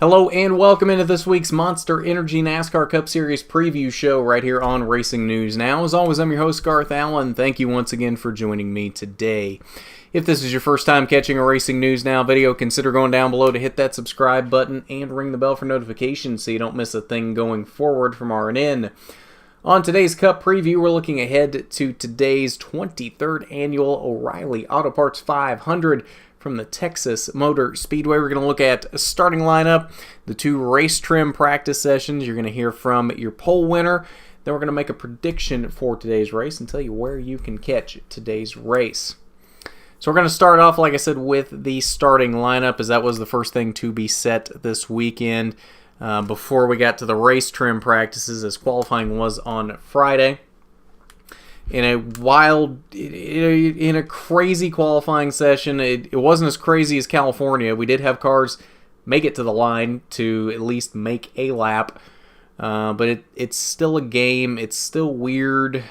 Hello and welcome into this week's Monster Energy NASCAR Cup Series preview show right here on Racing News Now. As always, I'm your host, Garth Allen. Thank you once again for joining me today. If this is your first time catching a Racing News Now video, consider going down below to hit that subscribe button and ring the bell for notifications so you don't miss a thing going forward from R&N. On today's Cup preview, we're looking ahead to today's 23rd Annual O'Reilly Auto Parts 500 from the Texas Motor Speedway. We're going to look at a starting lineup, the two race trim practice sessions. You're going to hear from your pole winner. Then we're going to make a prediction for today's race and tell you where you can catch today's race. So we're going to start off, like I said, with the starting lineup, as that was the first thing to be set this weekend before we got to the race trim practices, as qualifying was on Friday. In a crazy qualifying session. It wasn't as crazy as California. We did have cars make it to the line to at least make a lap, but it's still a game. It's still weird.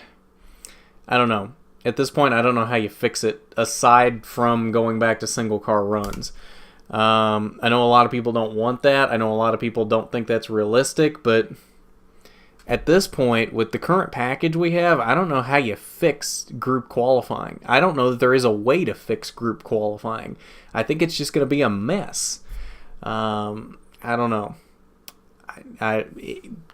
I don't know. At this point, I don't know how you fix it aside from going back to single car runs. I know a lot of people don't want that. I know a lot of people don't think that's realistic, but at this point, with the current package we have, I don't know how you fix group qualifying. I don't know that there is a way to fix group qualifying. I think it's just going to be a mess. I don't know.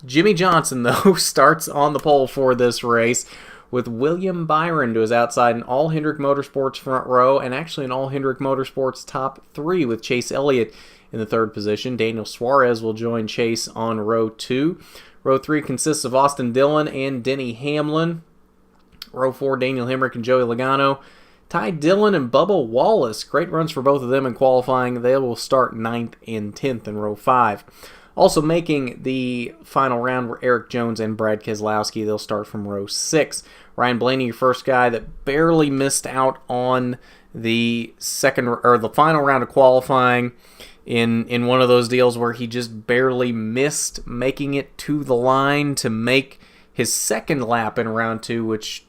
Jimmie Johnson, though, starts on the pole for this race with William Byron to his outside, an all Hendrick Motorsports front row, and actually an all Hendrick Motorsports top three with Chase Elliott in the third position. Daniel Suarez will join Chase on row 2. Row 3 consists of Austin Dillon and Denny Hamlin. Row 4, Daniel Hemrick and Joey Logano. Ty Dillon and Bubba Wallace. Great runs for both of them in qualifying. They will start 9th and 10th in row 5. Also making the final round were Eric Jones and Brad Keselowski. They'll start from row 6. Ryan Blaney, your first guy that barely missed out on the final round of qualifying in one of those deals where he just barely missed making it to the line to make his second lap in round 2, which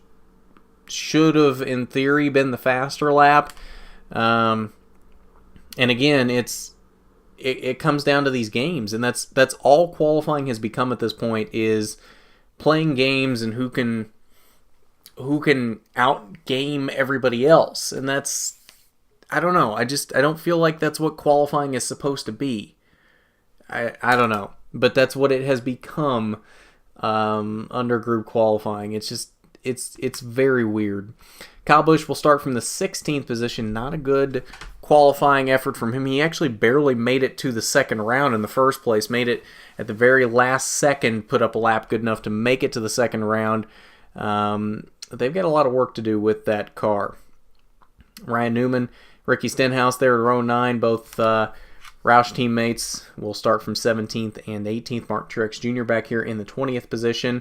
should have, in theory, been the faster lap. And again, it comes down to these games, and that's all qualifying has become at this point, is playing games and who can outgame everybody else. And that's, I don't know. I don't feel like that's what qualifying is supposed to be. I don't know. But that's what it has become under group qualifying. It's very weird. Kyle Busch will start from the 16th position. Not a good qualifying effort from him. He actually barely made it to the second round in the first place. Made it at the very last second, put up a lap good enough to make it to the second round. They've got a lot of work to do with that car. Ryan Newman, Ricky Stenhouse there at row 9. Both Roush teammates will start from 17th and 18th. Mark Truex Jr. back here in the 20th position.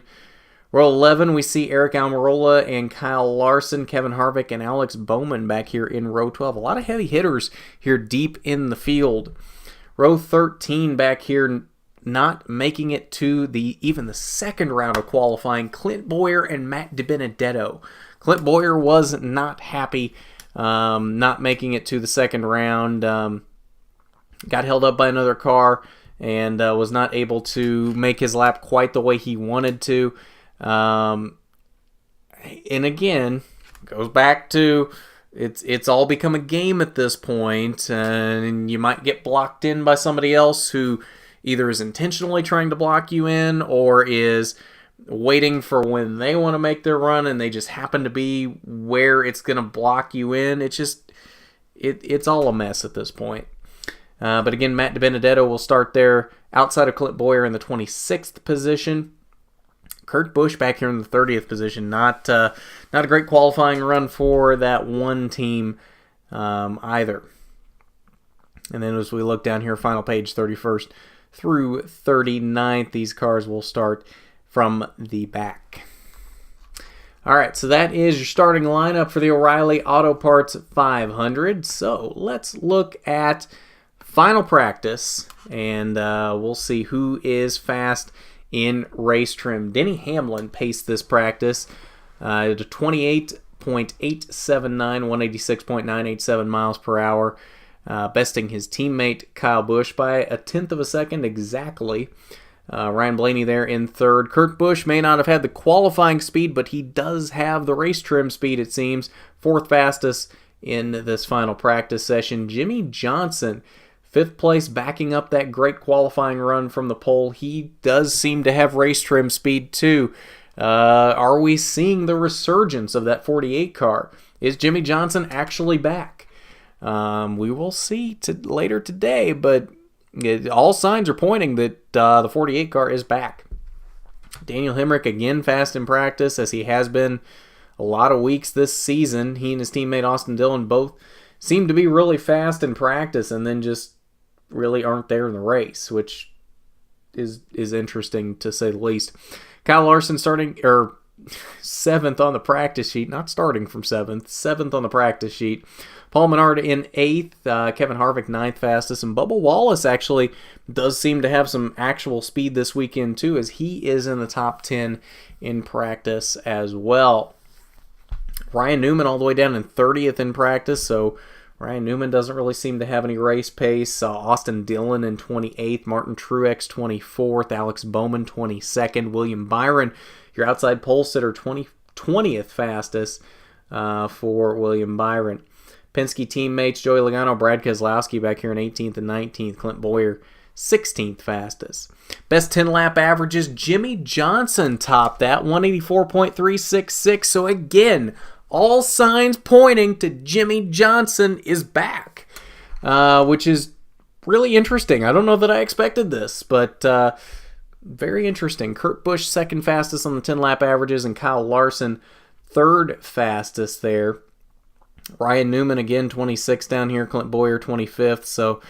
Row 11, we see Eric Almirola and Kyle Larson, Kevin Harvick, and Alex Bowman back here in row 12. A lot of heavy hitters here deep in the field. Row 13 back here, not making it to even the second round of qualifying, Clint Bowyer and Matt DiBenedetto. Clint Bowyer was not happy not making it to the second round. Got held up by another car and was not able to make his lap quite the way he wanted to. And again, goes back to it's all become a game at this point, and you might get blocked in by somebody else who either is intentionally trying to block you in or is waiting for when they want to make their run and they just happen to be where it's going to block you in. It's all a mess at this point. But again, Matt DiBenedetto will start there outside of Clint Bowyer in the 26th position. Kurt Busch back here in the 30th position. Not a great qualifying run for that one team either. And then as we look down here, final page, 31st through 39th, these cars will start from the back. All right, so that is your starting lineup for the O'Reilly Auto Parts 500. So let's look at final practice, and we'll see who is fast in race trim. Denny Hamlin paced this practice at a 28.879, 186.987 miles per hour. besting his teammate Kyle Busch by a tenth of a second exactly. Ryan Blaney there in third. Kurt Busch may not have had the qualifying speed, but he does have the race trim speed, it seems. Fourth fastest in this final practice session. Jimmie Johnson, fifth place, backing up that great qualifying run from the pole. He does seem to have race trim speed too. Are we seeing the resurgence of that 48 car? Is Jimmie Johnson actually back? We will see later today, but all signs are pointing that the 48 car is back. Daniel Hemrick again fast in practice, as he has been a lot of weeks this season. He and his teammate Austin Dillon both seem to be really fast in practice and then just really aren't there in the race, which is interesting to say the least. Kyle Larson starting seventh on the practice sheet, not starting from seventh on the practice sheet. Paul Menard in eighth, Kevin Harvick ninth fastest, and Bubba Wallace actually does seem to have some actual speed this weekend too, as he is in the top 10 in practice as well. Ryan Newman all the way down in 30th in practice, so Ryan Newman doesn't really seem to have any race pace. Austin Dillon in 28th, Martin Truex 24th, Alex Bowman 22nd, William Byron, your outside pole sitter, 20th fastest for William Byron. Penske teammates Joey Logano, Brad Keselowski back here in 18th and 19th, Clint Bowyer 16th fastest. Best 10-lap averages, Jimmie Johnson topped that, 184.366. So again, all signs pointing to Jimmie Johnson is back, which is really interesting. I don't know that I expected this, but very interesting. Kurt Busch second fastest on the 10-lap averages, and Kyle Larson third fastest there. Ryan Newman again 26th down here, Clint Bowyer 25th. So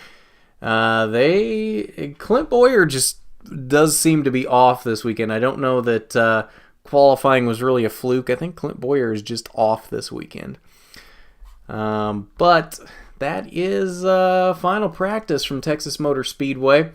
Clint Bowyer just does seem to be off this weekend. I don't know that qualifying was really a fluke. I think Clint Bowyer is just off this weekend. But that is final practice from Texas Motor Speedway.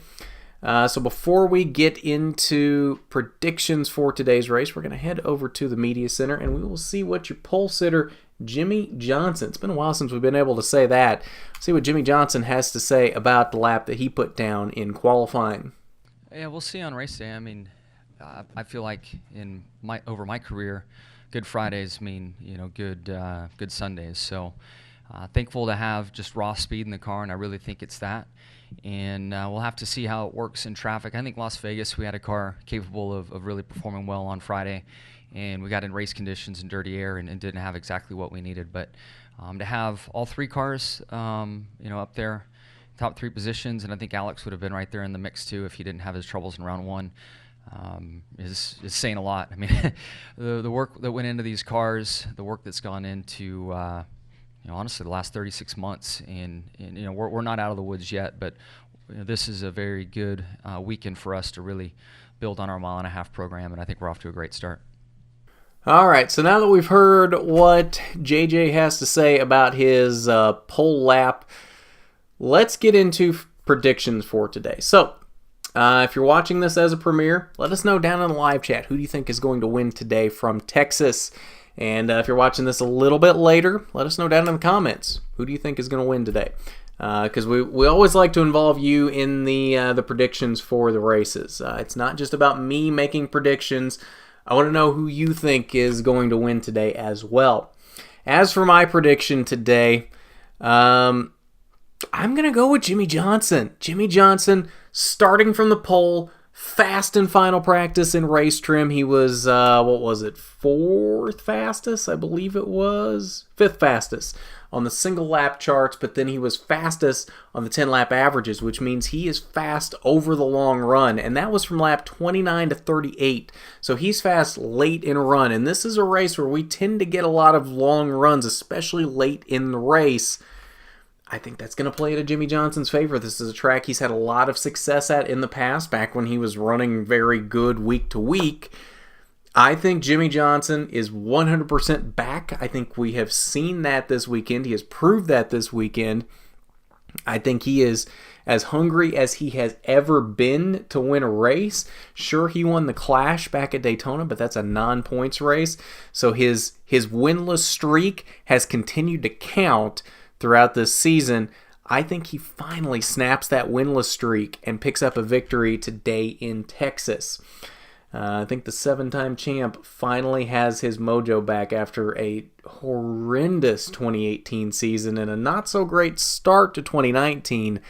So before we get into predictions for today's race, we're going to head over to the media center and we will see what your pole sitter Jimmie Johnson. It's been a while since we've been able to say that. See what Jimmie Johnson has to say about the lap that he put down in qualifying. Yeah, we'll see on race day. I mean, I feel like over my career, good Fridays mean good Sundays. So thankful to have just raw speed in the car, and I really think it's that. And we'll have to see how it works in traffic. I think Las Vegas, we had a car capable of really performing well on Friday, and we got in race conditions and dirty air and didn't have exactly what we needed. But to have all three cars, up there, top three positions, and I think Alex would have been right there in the mix too if he didn't have his troubles in round one, is saying a lot. I mean, the work that went into these cars, the work that's gone into honestly the last 36 months, and we're not out of the woods yet, but this is a very good weekend for us to really build on our mile-and-a-half program, and I think we're off to a great start. All right, so now that we've heard what JJ has to say about his pole lap, let's get into predictions for today. So, if you're watching this as a premiere, let us know down in the live chat who do you think is going to win today from Texas. And if you're watching this a little bit later, let us know down in the comments who do you think is going to win today. Because we always like to involve you in the predictions for the races. It's not just about me making predictions. I want to know who you think is going to win today as well. As for my prediction today, I'm going to go with Jimmie Johnson. Jimmie Johnson starting from the pole, fast in final practice in race trim. He was, fourth fastest? I believe it was. Fifth fastest on the single lap charts, but then he was fastest on the 10-lap averages, which means he is fast over the long run, and that was from lap 29 to 38. So he's fast late in a run, and this is a race where we tend to get a lot of long runs, especially late in the race. I think that's going to play to Jimmie Johnson's favor. This is a track he's had a lot of success at in the past, back when he was running very good week to week. I think Jimmie Johnson is 100% back. I think we have seen that this weekend. He has proved that this weekend. I think he is as hungry as he has ever been to win a race. Sure, he won the Clash back at Daytona, but that's a non-points race. So his winless streak has continued to count throughout this season. I think he finally snaps that winless streak and picks up a victory today in Texas. I think the 7-time champ finally has his mojo back after a horrendous 2018 season and a not-so-great start to 2019.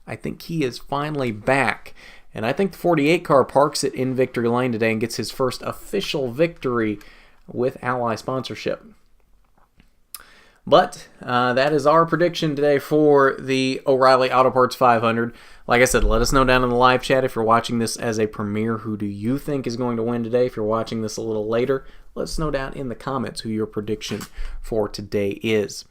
I think he is finally back. And I think the 48 car parks it in victory lane today and gets his first official victory with Ally sponsorship. But that is our prediction today for the O'Reilly Auto Parts 500. Like I said, let us know down in the live chat if you're watching this as a premiere. Who do you think is going to win today? If you're watching this a little later, let us know down in the comments who your prediction for today is.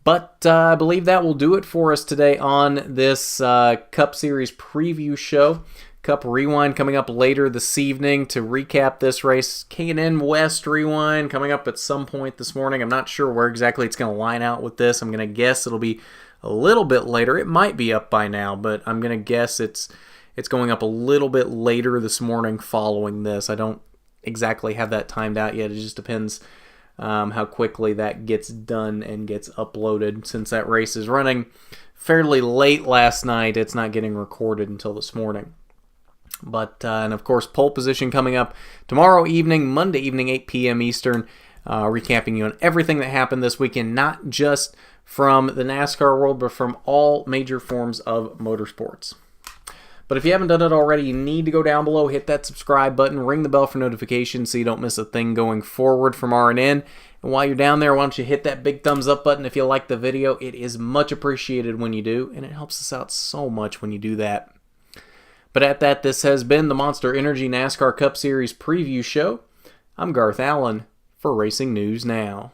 But I believe that will do it for us today on this Cup Series preview show. Cup Rewind coming up later this evening to recap this race. K&N West Rewind coming up at some point this morning. I'm not sure where exactly it's going to line out with this. I'm going to guess it'll be a little bit later. It might be up by now, but I'm going to guess it's going up a little bit later this morning following this. I don't exactly have that timed out yet. It just depends how quickly that gets done and gets uploaded. Since that race is running fairly late last night, it's not getting recorded until this morning. But, and of course, pole position coming up tomorrow evening, Monday evening, 8 p.m. Eastern, recapping you on everything that happened this weekend, not just from the NASCAR world, but from all major forms of motorsports. But if you haven't done it already, you need to go down below, hit that subscribe button, ring the bell for notifications so you don't miss a thing going forward from RNN. And while you're down there, why don't you hit that big thumbs up button if you like the video. It is much appreciated when you do, and it helps us out so much when you do that. But at that, this has been the Monster Energy NASCAR Cup Series preview show. I'm Garth Allen for Racing News Now.